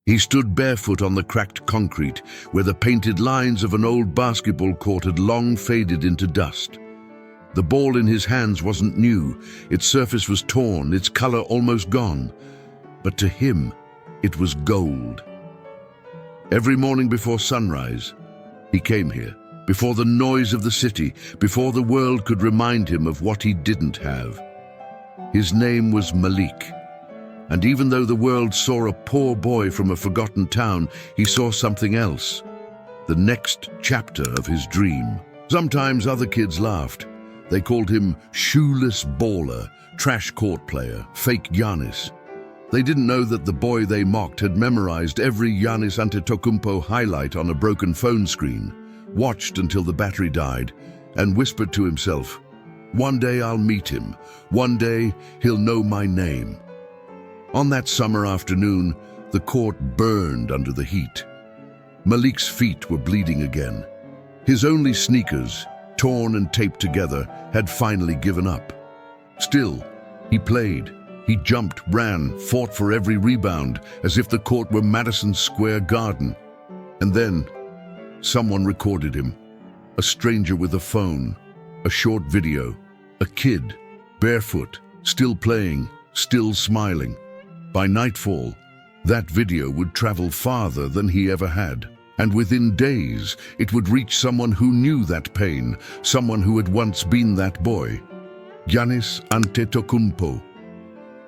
He stood barefoot on the cracked concrete, where the painted lines of an old basketball court had long faded into dust. The ball in his hands wasn't new. Its surface was torn, its color almost gone. But to him, it was gold. Every morning before sunrise, he came here, before the noise of the city, before the world could remind him of what he didn't have. His name was Malik. And even though the world saw a poor boy from a forgotten town, he saw something else, the next chapter of his dream. Sometimes other kids laughed. They called him shoeless baller, trash court player, fake Giannis. They didn't know that the boy they mocked had memorized every Giannis Antetokounmpo highlight on a broken phone screen, watched until the battery died, and whispered to himself, "One day I'll meet him. One day he'll know my name." On that summer afternoon, the court burned under the heat. Malik's feet were bleeding again. His only sneakers, torn and taped together, had finally given up. Still, he played. He jumped, ran, fought for every rebound, as if the court were Madison Square Garden. And then, someone recorded him. A stranger with a phone, a short video, a kid, barefoot, still playing, still smiling. By nightfall, that video would travel farther than he ever had. And within days, it would reach someone who knew that pain, someone who had once been that boy. Giannis Antetokounmpo.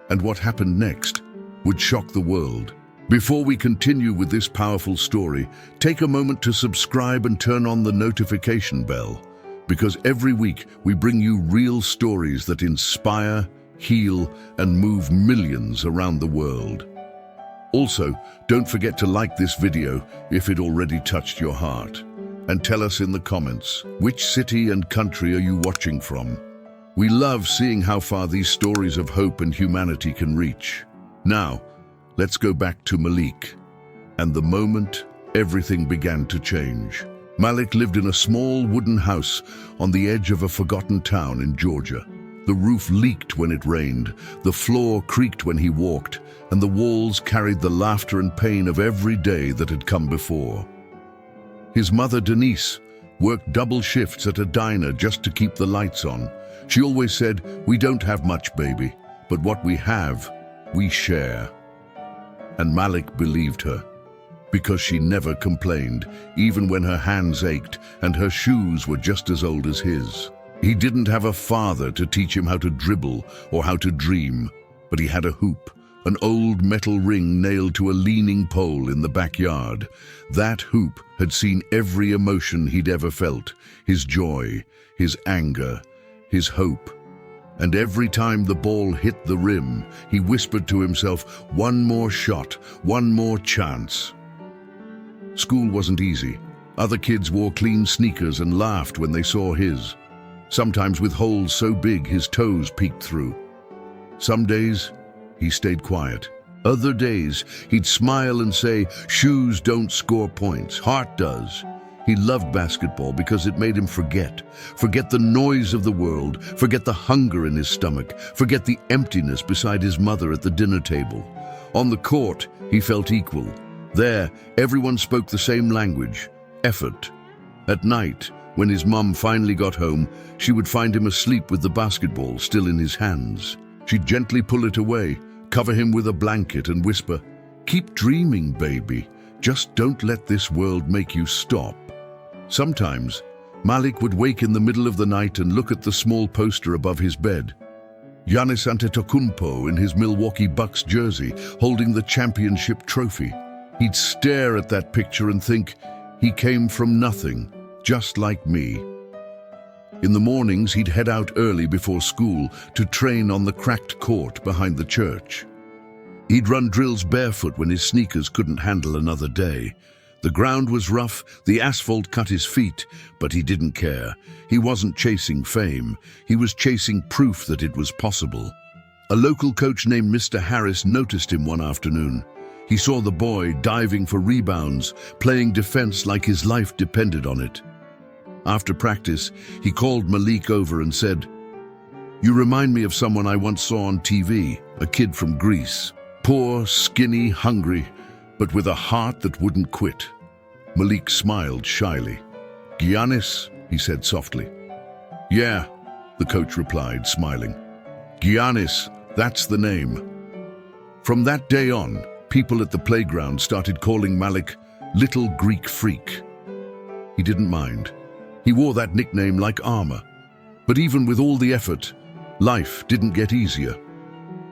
And what happened next would shock the world. Before we continue with this powerful story, take a moment to subscribe and turn on the notification bell, because every week we bring you real stories that inspire, heal, and move millions around the world. Also, don't forget to like this video if it already touched your heart. And tell us in the comments, which city and country are you watching from? We love seeing how far these stories of hope and humanity can reach. Now, let's go back to Malik. And the moment everything began to change. Malik lived in a small wooden house on the edge of a forgotten town in Georgia. The roof leaked when it rained, the floor creaked when he walked, and the walls carried the laughter and pain of every day that had come before. His mother, Denise, worked double shifts at a diner just to keep the lights on. She always said, "We don't have much, baby, but what we have, we share." And Malik believed her, because she never complained, even when her hands ached and her shoes were just as old as his. He didn't have a father to teach him how to dribble or how to dream, but he had a hoop, an old metal ring nailed to a leaning pole in the backyard. That hoop had seen every emotion he'd ever felt, his joy, his anger, his hope. And every time the ball hit the rim, he whispered to himself, "One more shot, one more chance." School wasn't easy. Other kids wore clean sneakers and laughed when they saw his, sometimes with holes so big his toes peeked through. Some days, he stayed quiet. Other days, he'd smile and say, "Shoes don't score points, heart does." He loved basketball because it made him forget the noise of the world, forget the hunger in his stomach, forget the emptiness beside his mother at the dinner table. On the court, he felt equal. There, everyone spoke the same language, effort. At night, when his mum finally got home, she would find him asleep with the basketball still in his hands. She'd gently pull it away, cover him with a blanket and whisper, "Keep dreaming, baby. Just don't let this world make you stop." Sometimes, Malik would wake in the middle of the night and look at the small poster above his bed. Giannis Antetokounmpo in his Milwaukee Bucks jersey, holding the championship trophy. He'd stare at that picture and think, he came from nothing, just like me. In the mornings, he'd head out early before school to train on the cracked court behind the church. He'd run drills barefoot when his sneakers couldn't handle another day. The ground was rough, the asphalt cut his feet, but he didn't care. He wasn't chasing fame. He was chasing proof that it was possible. A local coach named Mr. Harris noticed him one afternoon. He saw the boy diving for rebounds, playing defense like his life depended on it. After practice, he called Malik over and said, "You remind me of someone I once saw on TV, a kid from Greece. Poor, skinny, hungry, but with a heart that wouldn't quit. Malik smiled shyly. "Giannis," he said softly. "Yeah," the coach replied, smiling. "Giannis, that's the name." From that day on, people at the playground started calling Malik Little Greek Freak. He didn't mind. He wore that nickname like armor. But even with all the effort, life didn't get easier.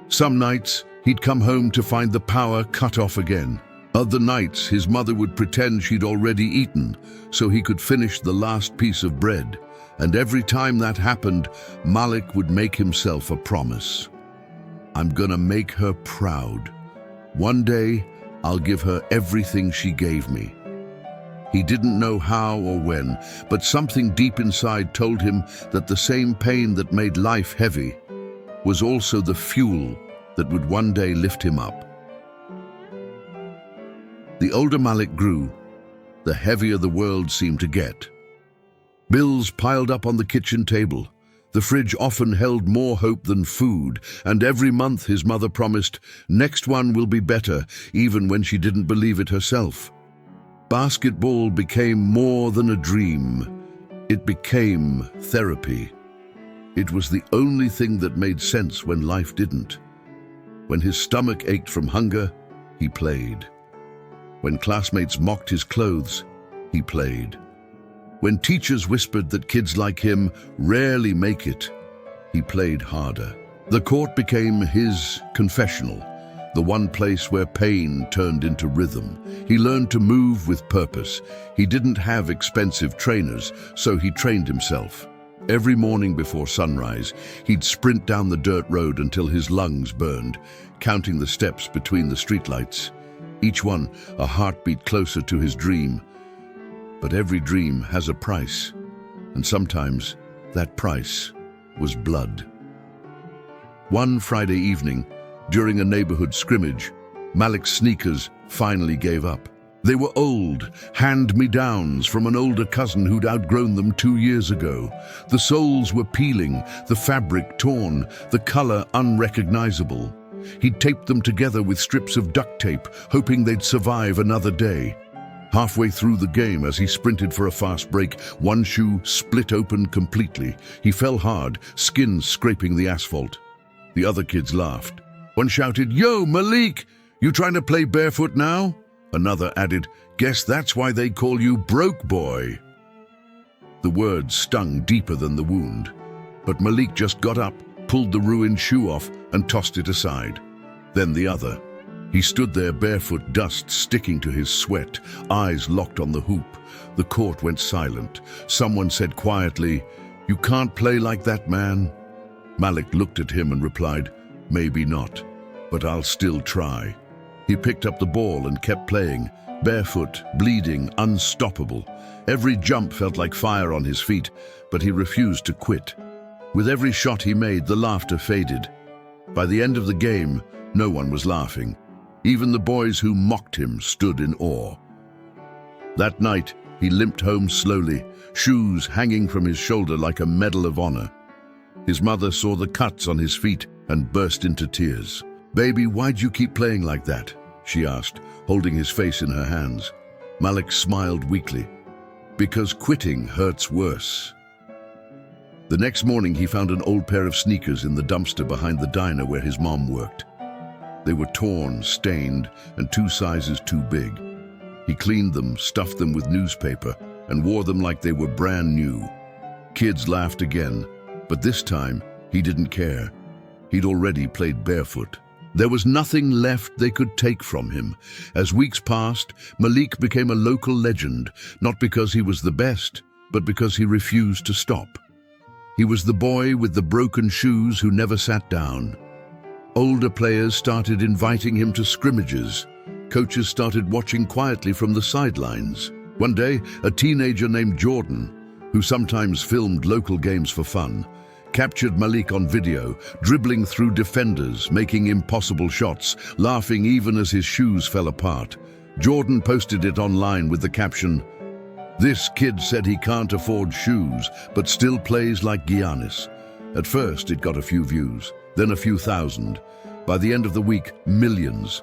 Some nights, he'd come home to find the power cut off again. Other nights, his mother would pretend she'd already eaten so he could finish the last piece of bread. And every time that happened, Malik would make himself a promise. "I'm gonna make her proud. One day, I'll give her everything she gave me." He didn't know how or when, but something deep inside told him that the same pain that made life heavy was also the fuel that would one day lift him up. The older Malik grew, the heavier the world seemed to get. Bills piled up on the kitchen table. The fridge often held more hope than food, and every month his mother promised, "Next one will be better," even when she didn't believe it herself. Basketball became more than a dream. It became therapy. It was the only thing that made sense when life didn't. When his stomach ached from hunger, he played. When classmates mocked his clothes, he played. When teachers whispered that kids like him rarely make it, he played harder. The court became his confessional, the one place where pain turned into rhythm. He learned to move with purpose. He didn't have expensive trainers, so he trained himself. Every morning before sunrise, he'd sprint down the dirt road until his lungs burned, counting the steps between the streetlights, each one a heartbeat closer to his dream. But every dream has a price, and sometimes that price was blood. One Friday evening, during a neighborhood scrimmage, Malik's sneakers finally gave up. They were old, hand-me-downs from an older cousin who'd outgrown them 2 years ago. The soles were peeling, the fabric torn, the color unrecognizable. He'd taped them together with strips of duct tape, hoping they'd survive another day. Halfway through the game, as he sprinted for a fast break, one shoe split open completely. He fell hard, skin scraping the asphalt. The other kids laughed. One shouted, "Yo, Malik, you trying to play barefoot now?" Another added, "Guess that's why they call you broke boy." The words stung deeper than the wound, but Malik just got up, pulled the ruined shoe off, and tossed it aside. Then the other. He stood there barefoot, dust sticking to his sweat, eyes locked on the hoop. The court went silent. Someone said quietly, "You can't play like that, man." Malik looked at him and replied, "Maybe not, but I'll still try." He picked up the ball and kept playing, barefoot, bleeding, unstoppable. Every jump felt like fire on his feet, but he refused to quit. With every shot he made, the laughter faded. By the end of the game, no one was laughing. Even the boys who mocked him stood in awe. That night, he limped home slowly, shoes hanging from his shoulder like a medal of honor. His mother saw the cuts on his feet and burst into tears. "Baby, why'd you keep playing like that?" she asked, holding his face in her hands. Malik smiled weakly. "Because quitting hurts worse." The next morning, he found an old pair of sneakers in the dumpster behind the diner where his mom worked. They were torn, stained, and 2 sizes too big. He cleaned them, stuffed them with newspaper, and wore them like they were brand new. Kids laughed again, but this time he didn't care. He'd already played barefoot. There was nothing left they could take from him. As weeks passed, Malik became a local legend, not because he was the best, but because he refused to stop. He was the boy with the broken shoes who never sat down. Older players started inviting him to scrimmages. Coaches started watching quietly from the sidelines. One day, a teenager named Jordan, who sometimes filmed local games for fun, captured Malik on video, dribbling through defenders, making impossible shots, laughing even as his shoes fell apart. Jordan posted it online with the caption, "This kid said he can't afford shoes, but still plays like Giannis." At first, it got a few views, then a few thousand. By the end of the week, millions.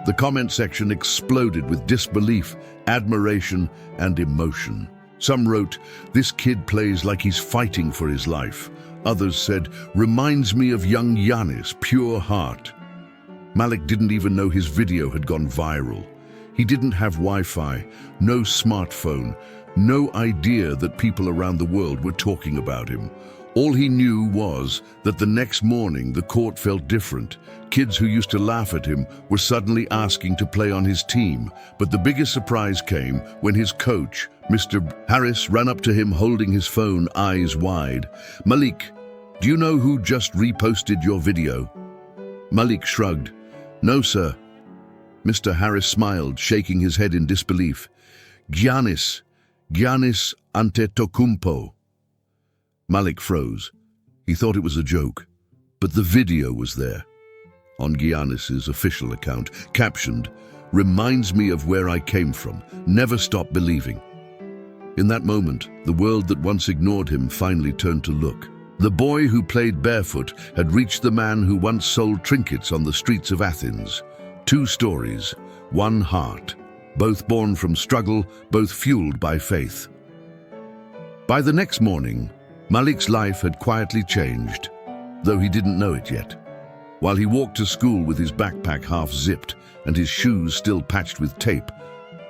The comment section exploded with disbelief, admiration, and emotion. Some wrote, "This kid plays like he's fighting for his life." Others said, "Reminds me of young Giannis, pure heart." Malik didn't even know his video had gone viral. He didn't have Wi-Fi, no smartphone, no idea that people around the world were talking about him. All he knew was that the next morning the court felt different. Kids who used to laugh at him were suddenly asking to play on his team. But the biggest surprise came when his coach, Mr. Harris, ran up to him holding his phone, eyes wide. "Malik, do you know who just reposted your video?" Malik shrugged. "No, sir." Mr. Harris smiled, shaking his head in disbelief. Giannis Antetokounmpo." Malik froze. He thought it was a joke, but the video was there. On Giannis's official account, captioned, "Reminds me of where I came from. Never stop believing." In that moment, the world that once ignored him finally turned to look. The boy who played barefoot had reached the man who once sold trinkets on the streets of Athens. Two stories, one heart, both born from struggle, both fueled by faith. By the next morning, Malik's life had quietly changed, though he didn't know it yet. While he walked to school with his backpack half zipped and his shoes still patched with tape,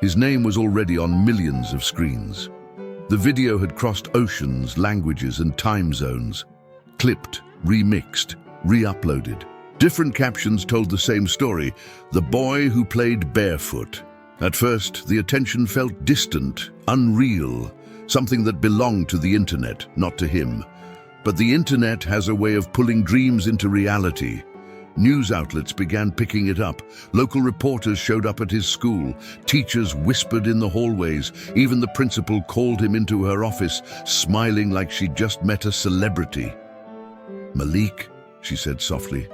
his name was already on millions of screens. The video had crossed oceans, languages, and time zones, clipped, remixed, re-uploaded. Different captions told the same story: the boy who played barefoot. At first, the attention felt distant, unreal, something that belonged to the internet, not to him. But the internet has a way of pulling dreams into reality. News outlets began picking it up. Local reporters showed up at his school. Teachers whispered in the hallways. Even the principal called him into her office, smiling like she'd just met a celebrity. "Malik," she said softly,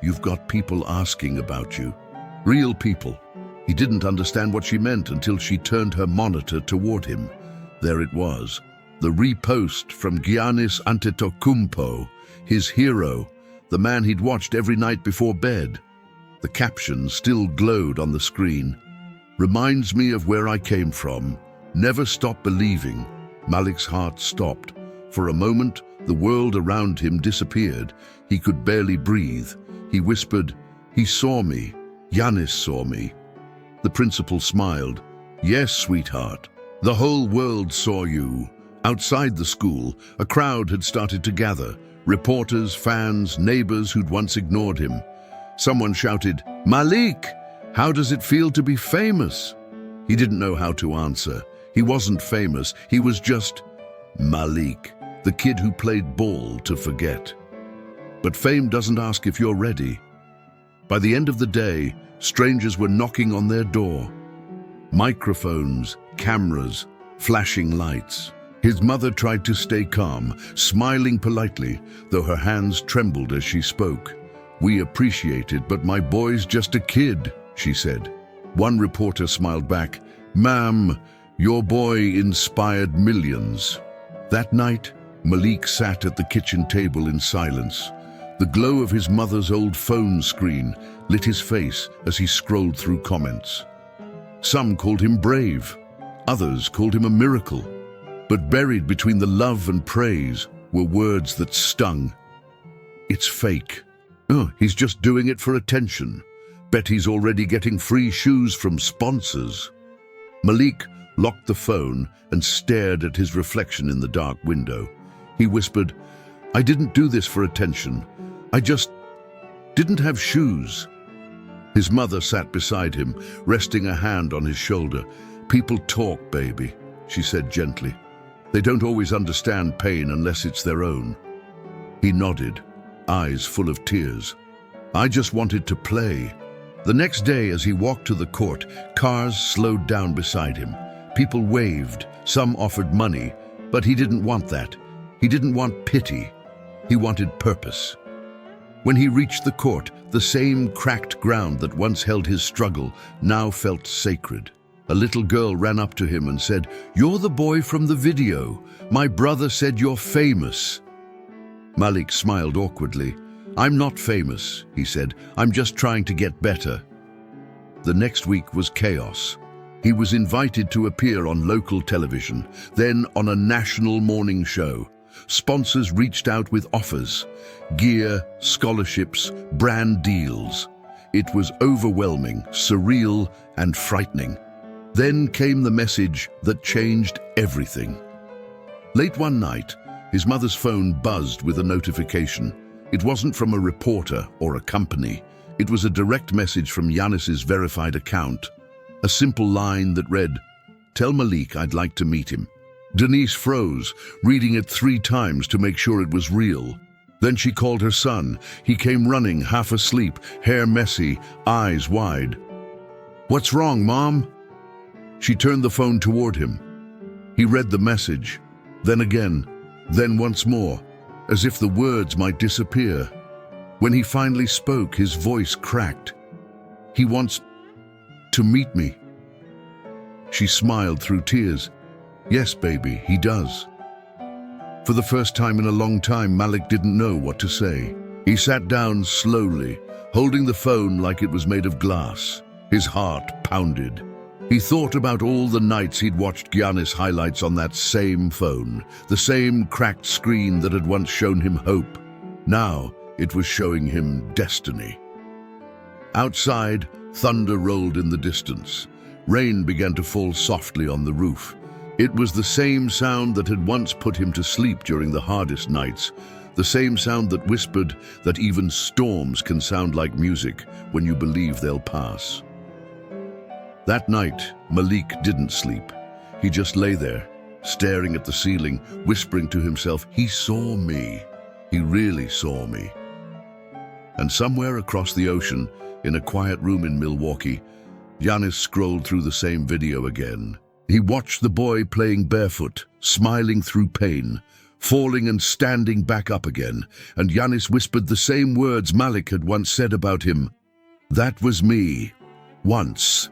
"you've got people asking about you. Real people." He didn't understand what she meant until she turned her monitor toward him. There it was, the repost from Giannis Antetokounmpo, his hero, the man he'd watched every night before bed. The caption still glowed on the screen. "Reminds me of where I came from. Never stop believing." Malik's heart stopped. For a moment, the world around him disappeared. He could barely breathe. He whispered, "He saw me. Giannis saw me." The principal smiled. "Yes, sweetheart. The whole world saw you." Outside the school, a crowd had started to gather. Reporters, fans, neighbors who'd once ignored him. Someone shouted, "Malik, how does it feel to be famous?" He didn't know how to answer. He wasn't famous. He was just Malik, the kid who played ball to forget. But fame doesn't ask if you're ready. By the end of the day, strangers were knocking on their door. Microphones, cameras, flashing lights. His mother tried to stay calm, smiling politely, though her hands trembled as she spoke. "We appreciate it, but my boy's just a kid," she said. One reporter smiled back, "Ma'am, your boy inspired millions." That night, Malik sat at the kitchen table in silence. The glow of his mother's old phone screen lit his face as he scrolled through comments. Some called him brave, others called him a miracle. But buried between the love and praise were words that stung. "It's fake. Oh, he's just doing it for attention. Bet he's already getting free shoes from sponsors." Malik locked the phone and stared at his reflection in the dark window. He whispered, "I didn't do this for attention. I just didn't have shoes." His mother sat beside him, resting a hand on his shoulder. "People talk, baby," she said gently. "They don't always understand pain unless it's their own." He nodded, eyes full of tears. "I just wanted to play." The next day, as he walked to the court, cars slowed down beside him. People waved, some offered money, but he didn't want that. He didn't want pity. He wanted purpose. When he reached the court, the same cracked ground that once held his struggle now felt sacred. A little girl ran up to him and said, "You're the boy from the video. My brother said you're famous." Malik smiled awkwardly. "I'm not famous," he said. "I'm just trying to get better." The next week was chaos. He was invited to appear on local television, then on a national morning show. Sponsors reached out with offers, gear, scholarships, brand deals. It was overwhelming, surreal, and frightening. Then came the message that changed everything. Late one night, his mother's phone buzzed with a notification. It wasn't from a reporter or a company. It was a direct message from Giannis's verified account. A simple line that read, "Tell Malik I'd like to meet him." Denise froze, reading it 3 times to make sure it was real. Then she called her son. He came running, half asleep, hair messy, eyes wide. "What's wrong, Mom?" She turned the phone toward him. He read the message, then again, then once more, as if the words might disappear. When he finally spoke, his voice cracked. "He wants to meet me." She smiled through tears. "Yes, baby, he does." For the first time in a long time, Malik didn't know what to say. He sat down slowly, holding the phone like it was made of glass. His heart pounded. He thought about all the nights he'd watched Giannis highlights on that same phone, the same cracked screen that had once shown him hope. Now it was showing him destiny. Outside, thunder rolled in the distance. Rain began to fall softly on the roof. It was the same sound that had once put him to sleep during the hardest nights, the same sound that whispered that even storms can sound like music when you believe they'll pass. That night, Malik didn't sleep. He just lay there, staring at the ceiling, whispering to himself, "He saw me. He really saw me." And somewhere across the ocean, in a quiet room in Milwaukee, Giannis scrolled through the same video again. He watched the boy playing barefoot, smiling through pain, falling and standing back up again, and Giannis whispered the same words Malik had once said about him. "That was me. Once."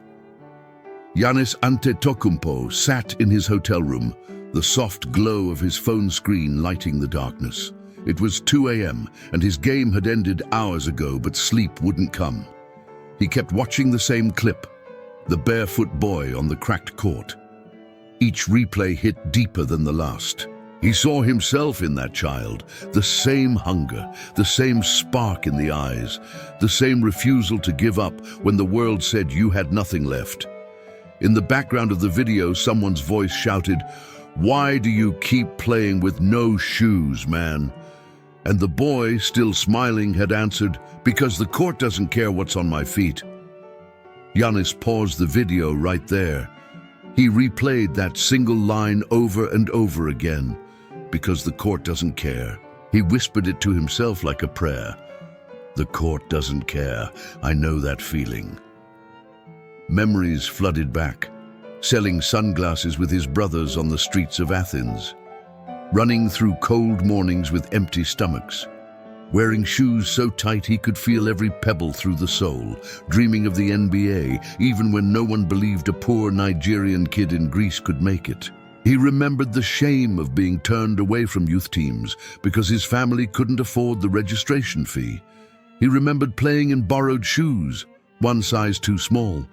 Giannis Antetokounmpo sat in his hotel room, the soft glow of his phone screen lighting the darkness. It was 2 a.m. and his game had ended hours ago, but sleep wouldn't come. He kept watching the same clip, the barefoot boy on the cracked court. Each replay hit deeper than the last. He saw himself in that child, the same hunger, the same spark in the eyes, the same refusal to give up when the world said you had nothing left. In the background of the video, someone's voice shouted, "Why do you keep playing with no shoes, man?" And the boy, still smiling, had answered, "Because the court doesn't care what's on my feet." Giannis paused the video right there. He replayed that single line over and over again. "Because the court doesn't care." He whispered it to himself like a prayer. "The court doesn't care. I know that feeling." Memories flooded back, selling sunglasses with his brothers on the streets of Athens, running through cold mornings with empty stomachs, wearing shoes so tight he could feel every pebble through the sole, dreaming of the NBA even when no one believed a poor Nigerian kid in Greece could make it. He remembered the shame of being turned away from youth teams because his family couldn't afford the registration fee. He remembered playing in borrowed shoes, one size too small,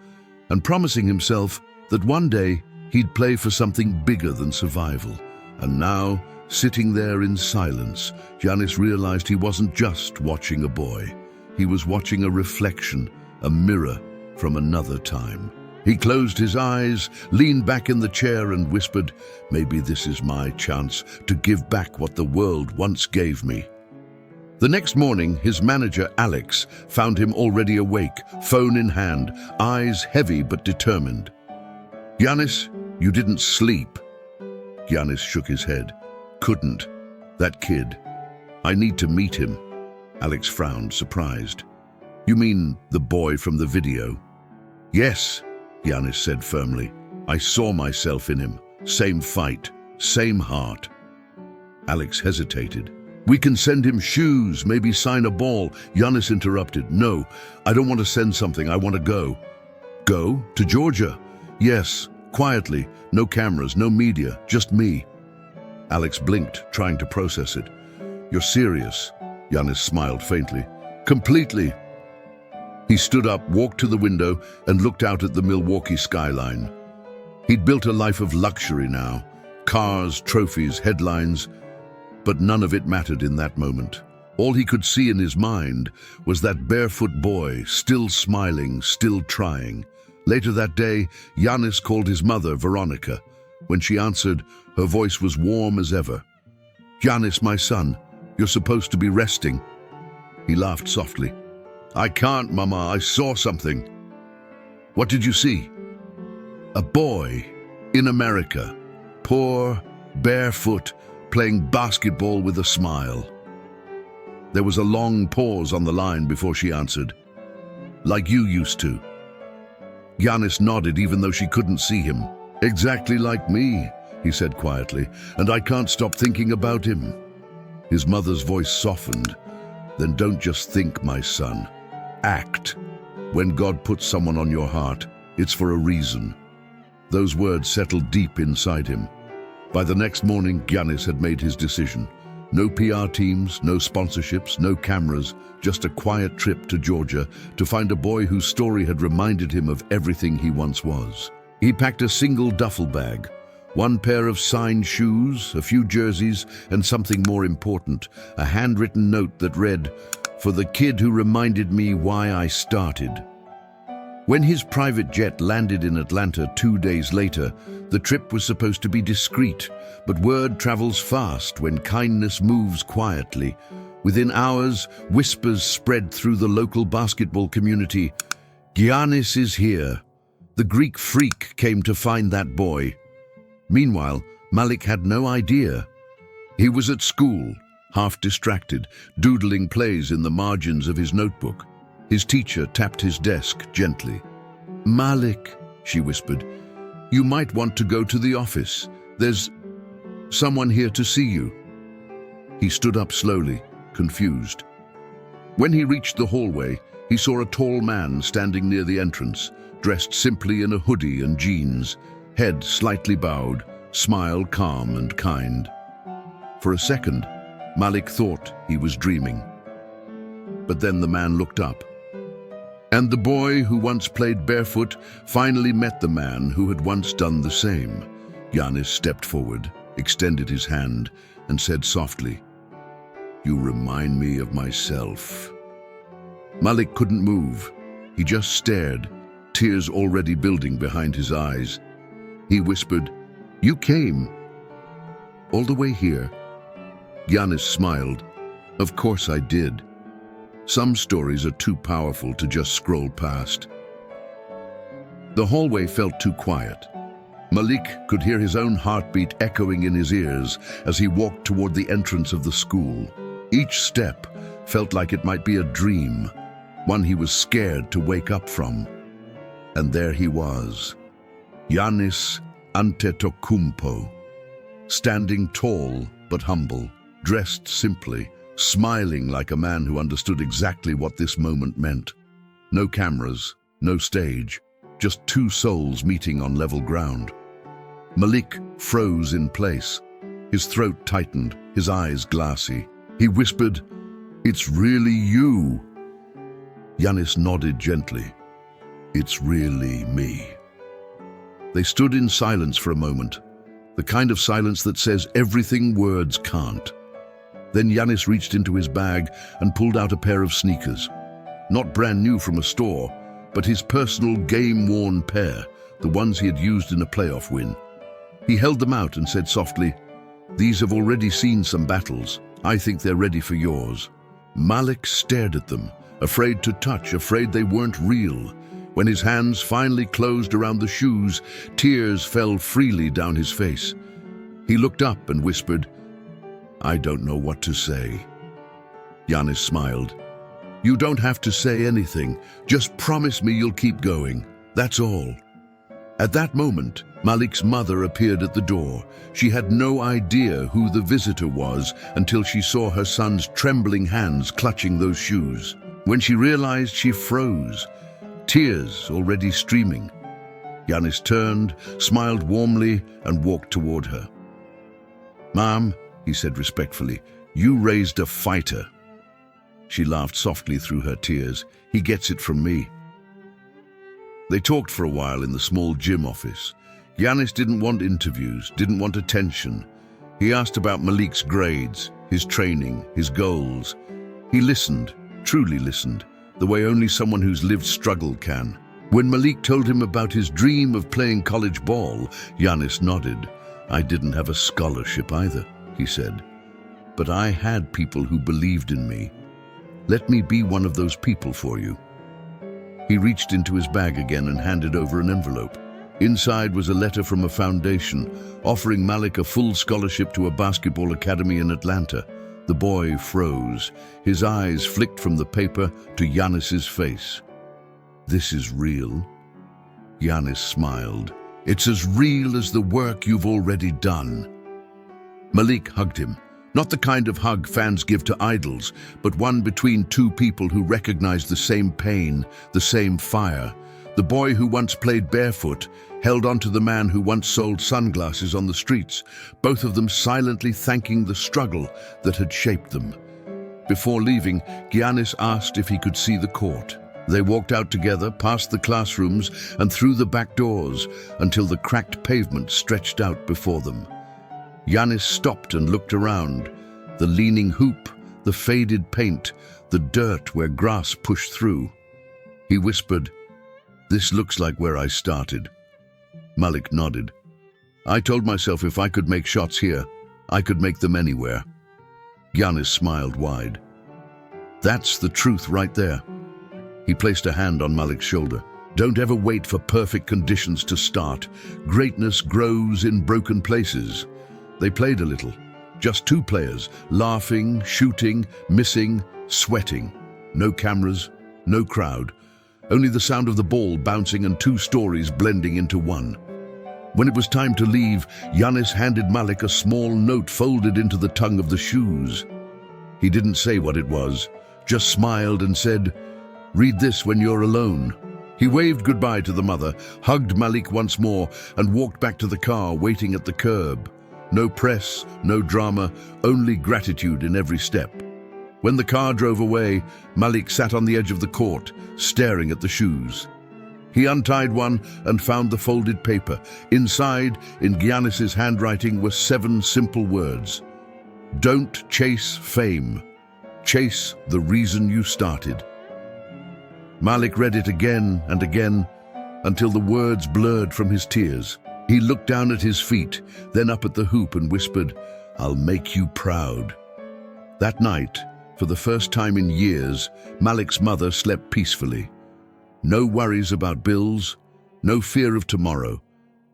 and promising himself that one day he'd play for something bigger than survival. And now, sitting there in silence, Giannis realized he wasn't just watching a boy. He was watching a reflection, a mirror from another time. He closed his eyes, leaned back in the chair and whispered, "Maybe this is my chance to give back what the world once gave me." The next morning, his manager, Alex, found him already awake, phone in hand, eyes heavy but determined. "Giannis, you didn't sleep." Giannis shook his head. "Couldn't. That kid. I need to meet him." Alex frowned, surprised. "You mean the boy from the video?" "Yes," Giannis said firmly. "I saw myself in him. Same fight, same heart." Alex hesitated. "We can send him shoes, maybe sign a ball." Giannis interrupted. "No, I don't want to send something. I want to go." "Go? To Georgia?" "Yes, quietly. No cameras, no media, just me." Alex blinked, trying to process it. "You're serious?" Giannis smiled faintly. "Completely." He stood up, walked to the window, and looked out at the Milwaukee skyline. He'd built a life of luxury now. Cars, trophies, headlines, but none of it mattered in that moment. All he could see in his mind was that barefoot boy, still smiling, still trying. Later that day, Giannis called his mother, Veronica. When she answered, her voice was warm as ever. "Giannis, my son, you're supposed to be resting." He laughed softly. "I can't, Mama, I saw something." "What did you see?" "A boy in America, poor, barefoot, playing basketball with a smile." There was a long pause on the line before she answered. "Like you used to." Giannis nodded even though she couldn't see him. "Exactly like me," he said quietly, "and I can't stop thinking about him." His mother's voice softened. "Then don't just think, my son. Act. When God puts someone on your heart, it's for a reason." Those words settled deep inside him. By the next morning, Giannis had made his decision. No PR teams, no sponsorships, no cameras, just a quiet trip to Georgia to find a boy whose story had reminded him of everything he once was. He packed a single duffel bag, one pair of signed shoes, a few jerseys, and something more important, a handwritten note that read, "For the kid who reminded me why I started." When his private jet landed in Atlanta 2 days later, the trip was supposed to be discreet, but word travels fast when kindness moves quietly. Within hours, whispers spread through the local basketball community. "Giannis is here. The Greek freak came to find that boy." Meanwhile, Malik had no idea. He was at school, half distracted, doodling plays in the margins of his notebook. His teacher tapped his desk gently. "Malik," she whispered, "you might want to go to the office. There's someone here to see you." He stood up slowly, confused. When he reached the hallway, he saw a tall man standing near the entrance, dressed simply in a hoodie and jeans, head slightly bowed, smile calm and kind. For a second, Malik thought he was dreaming. But then the man looked up. And the boy who once played barefoot finally met the man who had once done the same. Giannis stepped forward, extended his hand, and said softly, "You remind me of myself." Malik couldn't move. He just stared, tears already building behind his eyes. He whispered, "You came all the way here?" Giannis smiled. "Of course I did. Some stories are too powerful to just scroll past." The hallway felt too quiet. Malik could hear his own heartbeat echoing in his ears as he walked toward the entrance of the school. Each step felt like it might be a dream, one he was scared to wake up from. And there he was, Giannis Antetokounmpo, standing tall but humble, dressed simply, smiling like a man who understood exactly what this moment meant. No cameras, no stage, just two souls meeting on level ground. Malik froze in place. His throat tightened, his eyes glassy. He whispered, "It's really you." Giannis nodded gently. "It's really me." They stood in silence for a moment, the kind of silence that says everything words can't. Then Giannis reached into his bag and pulled out a pair of sneakers. Not brand new from a store, but his personal game-worn pair, the ones he had used in a playoff win. He held them out and said softly, "These have already seen some battles. I think they're ready for yours." Malik stared at them, afraid to touch, afraid they weren't real. When his hands finally closed around the shoes, tears fell freely down his face. He looked up and whispered, "I don't know what to say." Giannis smiled. "You don't have to say anything. Just promise me you'll keep going. That's all." At that moment, Malik's mother appeared at the door. She had no idea who the visitor was until she saw her son's trembling hands clutching those shoes. When she realized, she froze, tears already streaming. Giannis turned, smiled warmly, and walked toward her. "Mom," he said respectfully, "you raised a fighter." She laughed softly through her tears. He gets it from me. They talked for a while in the small gym office. Giannis didn't want interviews, didn't want attention. He asked about Malik's grades, his training, his goals. He listened, truly listened, the way only someone who's lived struggle can. When Malik told him about his dream of playing college ball, Giannis nodded. I didn't have a scholarship either, he said. But I had people who believed in me. Let me be one of those people for you. He reached into his bag again and handed over an envelope. Inside was a letter from a foundation offering Malik a full scholarship to a basketball academy in Atlanta. The boy froze. His eyes flicked from the paper to Giannis's face. This is real? Giannis smiled. It's as real as the work you've already done. Malik hugged him. Not the kind of hug fans give to idols, but one between two people who recognize the same pain, the same fire. The boy who once played barefoot held onto the man who once sold sunglasses on the streets, both of them silently thanking the struggle that had shaped them. Before leaving, Giannis asked if he could see the court. They walked out together, past the classrooms and through the back doors until the cracked pavement stretched out before them. Giannis stopped and looked around. The leaning hoop, the faded paint, the dirt where grass pushed through. He whispered, "This looks like where I started." Malik nodded. "I told myself if I could make shots here, I could make them anywhere." Giannis smiled wide. "That's the truth right there." He placed a hand on Malik's shoulder. "Don't ever wait for perfect conditions to start. Greatness grows in broken places." They played a little. Just two players, laughing, shooting, missing, sweating. No cameras, no crowd. Only the sound of the ball bouncing and two stories blending into one. When it was time to leave, Giannis handed Malik a small note folded into the tongue of the shoes. He didn't say what it was, just smiled and said, "Read this when you're alone." He waved goodbye to the mother, hugged Malik once more, and walked back to the car, waiting at the curb. No press, no drama, only gratitude in every step. When the car drove away, Malik sat on the edge of the court, staring at the shoes. He untied one and found the folded paper. Inside, in Giannis's handwriting, were 7 simple words. "Don't chase fame. Chase the reason you started." Malik read it again and again until the words blurred from his tears. He looked down at his feet, then up at the hoop and whispered, "I'll make you proud." That night, for the first time in years, Malik's mother slept peacefully. No worries about bills, no fear of tomorrow.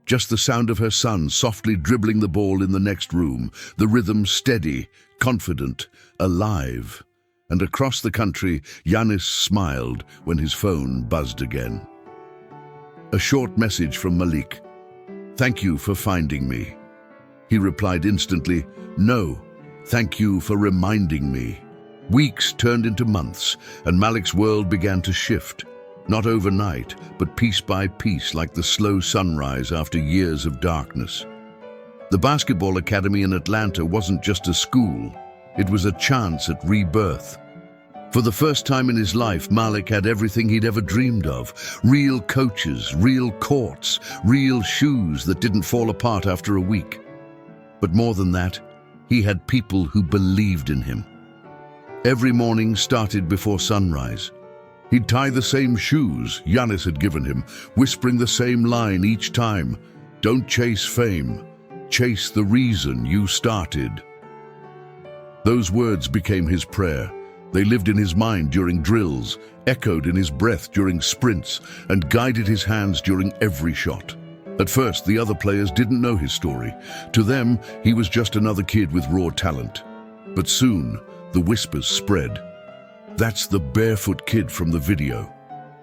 Just the sound of her son softly dribbling the ball in the next room, the rhythm steady, confident, alive. And across the country, Giannis smiled when his phone buzzed again. A short message from Malik. "Thank you for finding me." He replied instantly, "No, thank you for reminding me." Weeks turned into months, and Malik's world began to shift. Not overnight, but piece by piece, like the slow sunrise after years of darkness. The basketball academy in Atlanta wasn't just a school. It was a chance at rebirth. For the first time in his life, Malik had everything he'd ever dreamed of. Real coaches, real courts, real shoes that didn't fall apart after a week. But more than that, he had people who believed in him. Every morning started before sunrise. He'd tie the same shoes Giannis had given him, whispering the same line each time. "Don't chase fame. Chase the reason you started." Those words became his prayer. They lived in his mind during drills, echoed in his breath during sprints, and guided his hands during every shot. At first, the other players didn't know his story. To them, he was just another kid with raw talent. But soon, the whispers spread. "That's the barefoot kid from the video."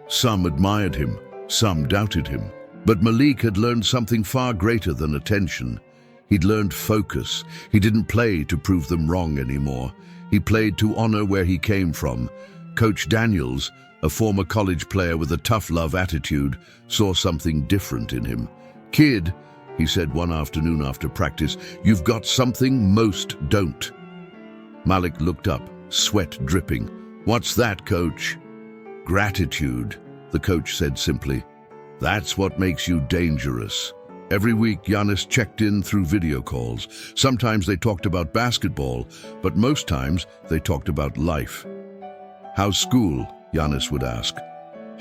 Some admired him, some doubted him. But Malik had learned something far greater than attention. He'd learned focus. He didn't play to prove them wrong anymore. He played to honor where he came from. Coach Daniels, a former college player with a tough love attitude, saw something different in him. "Kid," he said one afternoon after practice, "you've got something most don't." Malik looked up, sweat dripping. "What's that, coach?" "Gratitude," the coach said simply. "That's what makes you dangerous." Every week, Giannis checked in through video calls. Sometimes they talked about basketball, but most times they talked about life. "How's school?" Giannis would ask.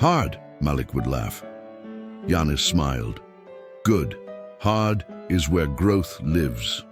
"Hard," Malik would laugh. Giannis smiled. "Good. Hard is where growth lives."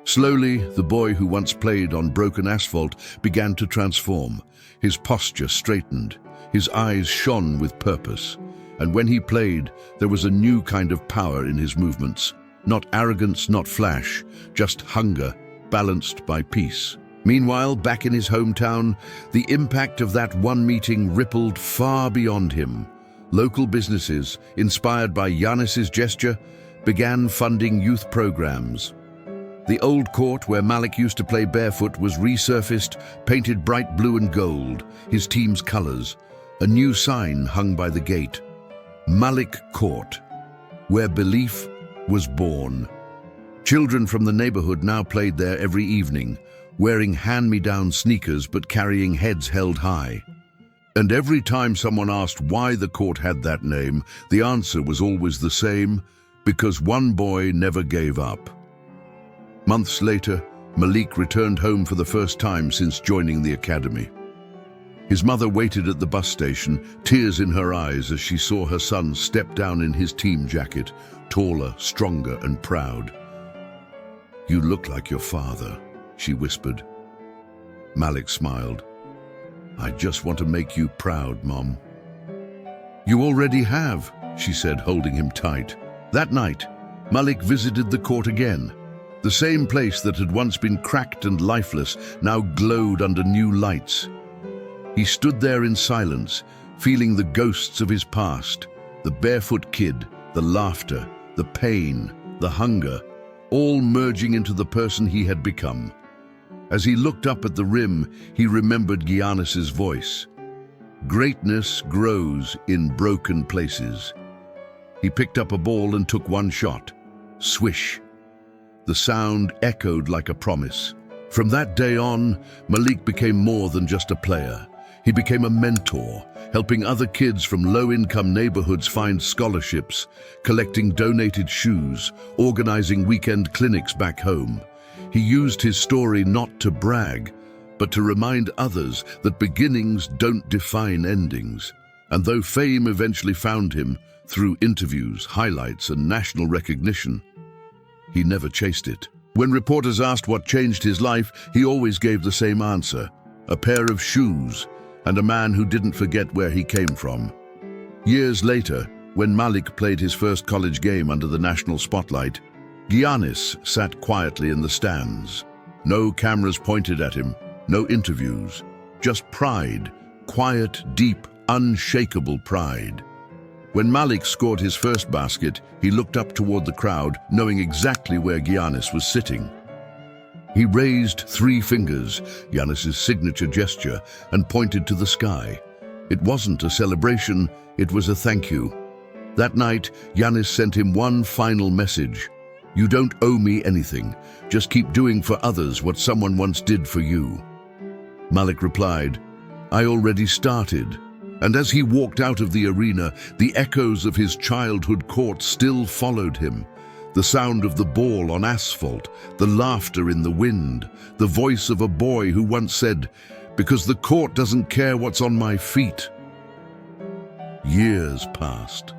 Slowly, the boy who once played on broken asphalt began to transform. His posture straightened. His eyes shone with purpose. And when he played, there was a new kind of power in his movements. Not arrogance, not flash, just hunger, balanced by peace. Meanwhile, back in his hometown, the impact of that one meeting rippled far beyond him. Local businesses, inspired by Giannis's gesture, began funding youth programs. The old court where Malik used to play barefoot was resurfaced, painted bright blue and gold, his team's colors. A new sign hung by the gate. Malik Court, where belief was born. Children from the neighborhood now played there every evening, wearing hand-me-down sneakers but carrying heads held high. And every time someone asked why the court had that name, the answer was always the same: because one boy never gave up. Months later, Malik returned home for the first time since joining the academy. His mother waited at the bus station, tears in her eyes as she saw her son step down in his team jacket, taller, stronger, and proud. "You look like your father," she whispered. Malik smiled. "I just want to make you proud, Mom." "You already have," she said, holding him tight. That night, Malik visited the court again. The same place that had once been cracked and lifeless now glowed under new lights. He stood there in silence, feeling the ghosts of his past, the barefoot kid, the laughter, the pain, the hunger, all merging into the person he had become. As he looked up at the rim, he remembered Giannis's voice. "Greatness grows in broken places." He picked up a ball and took one shot. Swish. The sound echoed like a promise. From that day on, Malik became more than just a player. He became a mentor, helping other kids from low-income neighborhoods find scholarships, collecting donated shoes, organizing weekend clinics back home. He used his story not to brag, but to remind others that beginnings don't define endings. And though fame eventually found him, through interviews, highlights, and national recognition, he never chased it. When reporters asked what changed his life, he always gave the same answer: a pair of shoes, and a man who didn't forget where he came from. Years later, when Malik played his first college game under the national spotlight, Giannis sat quietly in the stands. No cameras pointed at him, no interviews, just pride, quiet, deep, unshakable pride. When Malik scored his first basket, he looked up toward the crowd, knowing exactly where Giannis was sitting. He raised 3 fingers, Giannis's signature gesture, and pointed to the sky. It wasn't a celebration, it was a thank you. That night, Giannis sent him one final message: "You don't owe me anything. Just keep doing for others what someone once did for you." Malik replied, "I already started." And as he walked out of the arena, the echoes of his childhood court still followed him. The sound of the ball on asphalt, the laughter in the wind, the voice of a boy who once said, "Because the court doesn't care what's on my feet." Years passed.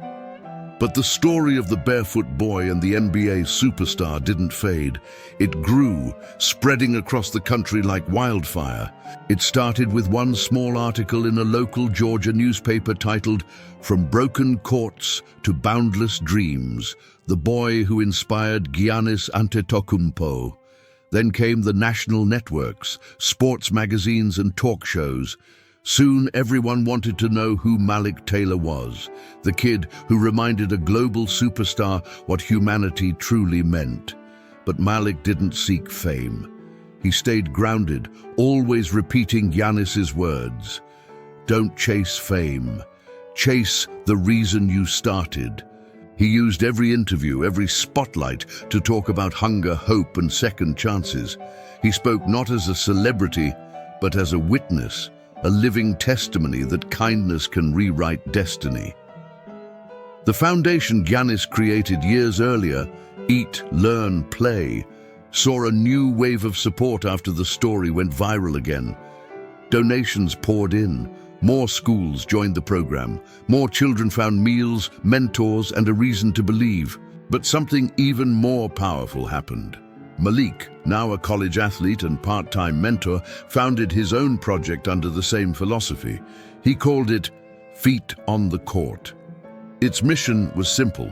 But the story of the barefoot boy and the NBA superstar didn't fade. It grew, spreading across the country like wildfire. It started with one small article in a local Georgia newspaper titled, "From Broken Courts to Boundless Dreams, the boy who inspired Giannis Antetokounmpo." Then came the national networks, sports magazines and talk shows. Soon everyone wanted to know who Malik Taylor was, the kid who reminded a global superstar what humanity truly meant. But Malik didn't seek fame. He stayed grounded, always repeating Giannis's words: "Don't chase fame. Chase the reason you started." He used every interview, every spotlight to talk about hunger, hope, and second chances. He spoke not as a celebrity, but as a witness, a living testimony that kindness can rewrite destiny. The foundation Giannis created years earlier, Eat, Learn, Play, saw a new wave of support after the story went viral again. Donations poured in. More schools joined the program. More children found meals, mentors, and a reason to believe. But something even more powerful happened. Malik, now a college athlete and part-time mentor, founded his own project under the same philosophy. He called it Feet on the Court. Its mission was simple: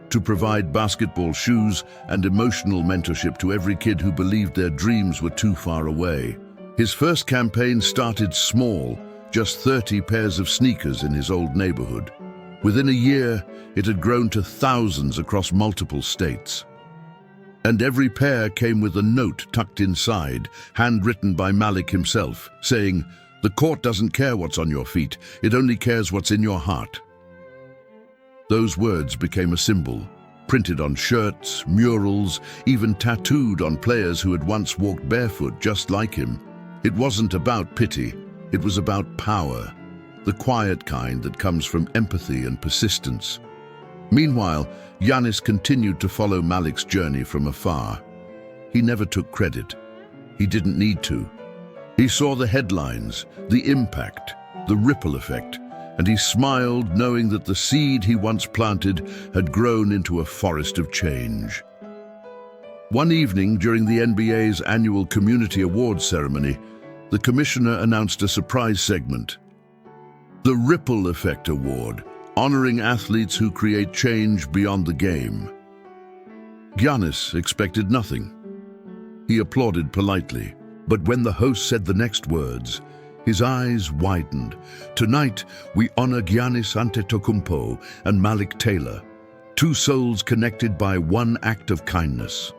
to provide basketball shoes and emotional mentorship to every kid who believed their dreams were too far away. His first campaign started small, just 30 pairs of sneakers in his old neighborhood. Within a year, it had grown to thousands across multiple states. And every pair came with a note tucked inside, handwritten by Malik himself, saying, "The court doesn't care what's on your feet, it only cares what's in your heart." Those words became a symbol, printed on shirts, murals, even tattooed on players who had once walked barefoot just like him. It wasn't about pity, it was about power, the quiet kind that comes from empathy and persistence. Meanwhile, Giannis continued to follow Malik's journey from afar. He never took credit. He didn't need to. He saw the headlines, the impact, the ripple effect, and he smiled knowing that the seed he once planted had grown into a forest of change. One evening during the NBA's annual Community Awards ceremony, the commissioner announced a surprise segment. The Ripple Effect Award, honoring athletes who create change beyond the game. Giannis expected nothing. He applauded politely, but when the host said the next words, his eyes widened. "Tonight, we honor Giannis Antetokounmpo and Malik Taylor, two souls connected by one act of kindness."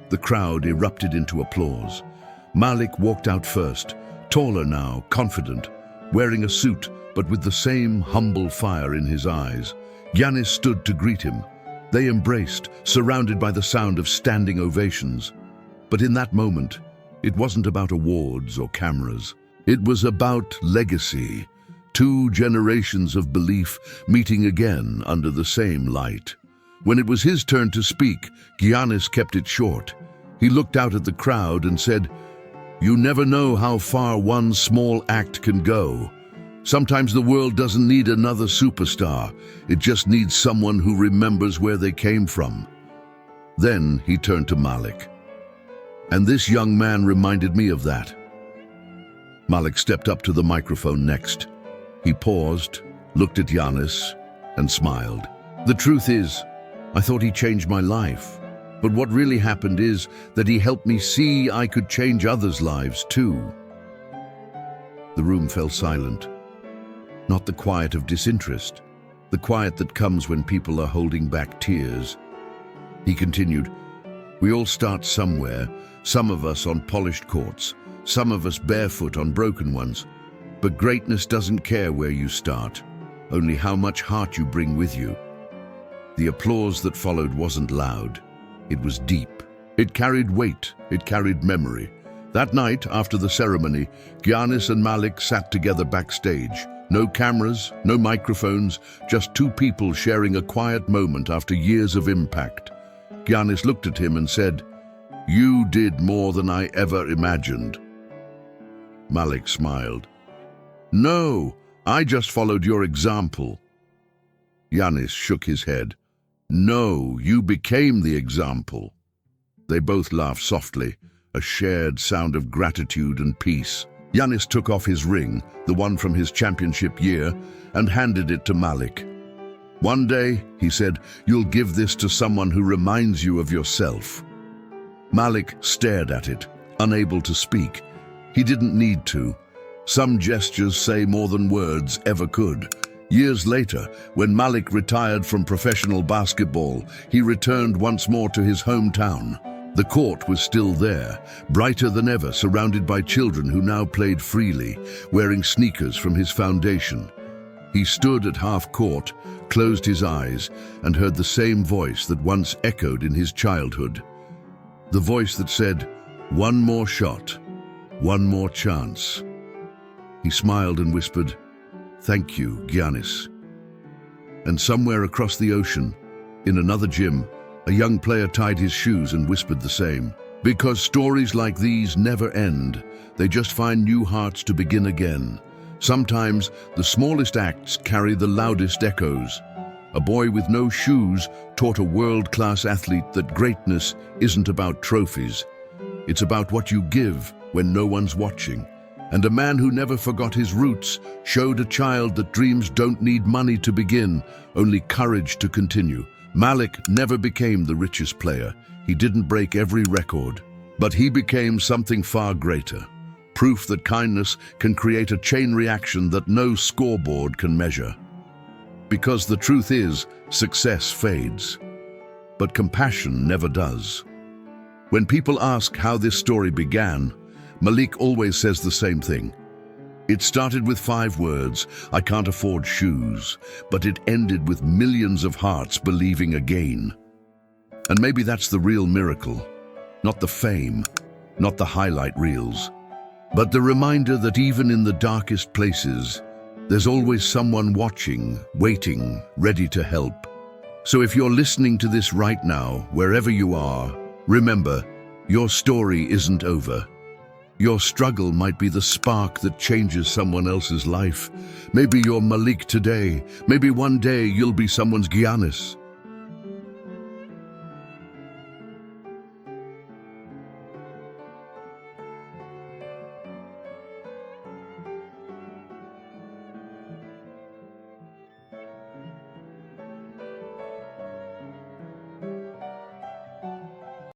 The crowd erupted into applause. Malik walked out first, taller now, confident, wearing a suit, but with the same humble fire in his eyes. Giannis stood to greet him. They embraced, surrounded by the sound of standing ovations. But in that moment, it wasn't about awards or cameras. It was about legacy. Two generations of belief meeting again under the same light. When it was his turn to speak, Giannis kept it short. He looked out at the crowd and said, "You never know how far one small act can go. Sometimes the world doesn't need another superstar. It just needs someone who remembers where they came from." Then he turned to Malik. "And this young man reminded me of that." Malik stepped up to the microphone next. He paused, looked at Giannis, and smiled. "The truth is, I thought he changed my life. But what really happened is that he helped me see I could change others' lives too." The room fell silent. Not the quiet of disinterest, the quiet that comes when people are holding back tears. He continued, "We all start somewhere, some of us on polished courts, some of us barefoot on broken ones. But greatness doesn't care where you start, only how much heart you bring with you." The applause that followed wasn't loud. It was deep. It carried weight. It carried memory. That night, after the ceremony, Giannis and Malik sat together backstage. No cameras, no microphones, just two people sharing a quiet moment after years of impact. Giannis looked at him and said, "You did more than I ever imagined." Malik smiled. "No, I just followed your example." Giannis shook his head. "No, you became the example." They both laughed softly, a shared sound of gratitude and peace. Giannis took off his ring, the one from his championship year, and handed it to Malik. "One day," he said, "you'll give this to someone who reminds you of yourself." Malik stared at it, unable to speak. He didn't need to. Some gestures say more than words ever could. Years later, when Malik retired from professional basketball, he returned once more to his hometown. The court was still there, brighter than ever, surrounded by children who now played freely, wearing sneakers from his foundation. He stood at half court, closed his eyes, and heard the same voice that once echoed in his childhood. The voice that said, "One more shot, One more chance. He smiled and whispered, "Thank you, Giannis." And somewhere across the ocean, in another gym, a young player tied his shoes and whispered the same. Because stories like these never end, they just find new hearts to begin again. Sometimes the smallest acts carry the loudest echoes. A boy with no shoes taught a world-class athlete that greatness isn't about trophies. It's about what you give when no one's watching. And a man who never forgot his roots showed a child that dreams don't need money to begin, only courage to continue. Malik never became the richest player. He didn't break every record, but he became something far greater. Proof that kindness can create a chain reaction that no scoreboard can measure. Because the truth is, success fades, but compassion never does. When people ask how this story began, Malik always says the same thing. It started with 5 words, "I can't afford shoes," but it ended with millions of hearts believing again. And maybe that's the real miracle. Not the fame, not the highlight reels, but the reminder that even in the darkest places, there's always someone watching, waiting, ready to help. So if you're listening to this right now, wherever you are, remember, your story isn't over. Your struggle might be the spark that changes someone else's life. Maybe you're Malik today. Maybe one day you'll be someone's Giannis.